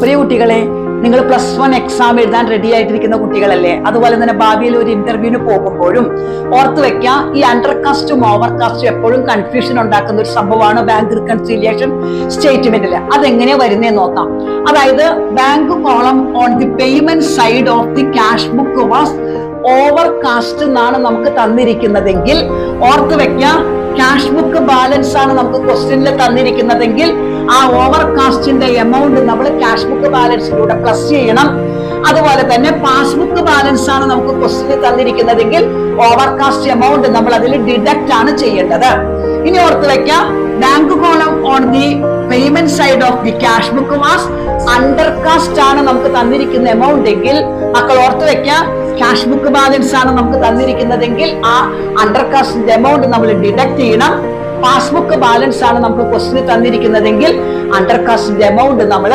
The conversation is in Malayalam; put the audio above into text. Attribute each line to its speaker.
Speaker 1: പ്രിയ കുട്ടികളെ, നിങ്ങൾ +1 എക്സാം എഴുതാൻ റെഡി ആയിട്ടിരിക്കുന്ന കുട്ടികളല്ലേ? അതുപോലെ തന്നെ ഭാവിയിൽ ഒരു ഇന്റർവ്യൂവിന് പോകുമ്പോഴും ഓർത്തു വെക്കുക, ഈ അണ്ടർ കാസ്റ്റും ഓവർ കാസ്റ്റും എപ്പോഴും കൺഫ്യൂഷൻ ഉണ്ടാക്കുന്ന ഒരു സംഭവമാണ് ബാങ്ക് റിക്കൺസിലിയേഷൻ സ്റ്റേറ്റ്മെന്റിൽ. അതെങ്ങനെയാ വരുന്നതെന്ന് നോക്കാം. അതായത് bank column on the payment side of the cash book was overcast എന്നാണ് നമുക്ക് തന്നിരിക്കുന്നതെങ്കിൽ, ഓർത്തു വെക്കുക, ക്യാഷ് ബുക്ക് ബാലൻസ് ആണ് നമുക്ക് ക്വസ്റ്റ്യനിൽ തന്നിരിക്കുന്നതെങ്കിൽ ആ ഓവർ കാസ്റ്റിന്റെ എമൗണ്ട് നമ്മൾ ക്യാഷ് ബുക്ക് ബാലൻസിലൂടെ പ്ലസ് ചെയ്യണം. അതുപോലെ തന്നെ പാസ്ബുക്ക് ബാലൻസ് ആണ് നമുക്ക് ക്വസ്റ്റ്യനിൽ തന്നിരിക്കുന്നതെങ്കിൽ ഓവർ കാസ്റ്റ് എമൗണ്ട് നമ്മൾ അതിൽ ഡിഡക്റ്റ് ആണ് ചെയ്യേണ്ടത്. ഇനി ഓർത്ത് വെക്കാം, bank column on the payment side of the cash book was undercast ആണ് നമുക്ക് തന്നിരിക്കുന്ന എമൗണ്ട് എങ്കിൽ, മക്കൾ ഓർത്ത് വെക്കാം, ക്യാഷ് ബുക്ക് ബാലൻസ് ആണ് നമുക്ക് തന്നിരിക്കുന്നതെങ്കിൽ ആ അണ്ടർ കാസ്റ്റിന്റെ എമൗണ്ട് നമ്മൾ ഡിഡക്ട് ചെയ്യണം. പാസ്ബുക്ക് ബാലൻസ് ആണ് നമുക്ക് ക്വസ്റ്റ്യൻ തന്നിരിക്കുന്നതെങ്കിൽ അണ്ടർ കാസ്റ്റിന്റെ എമൗണ്ട് നമ്മൾ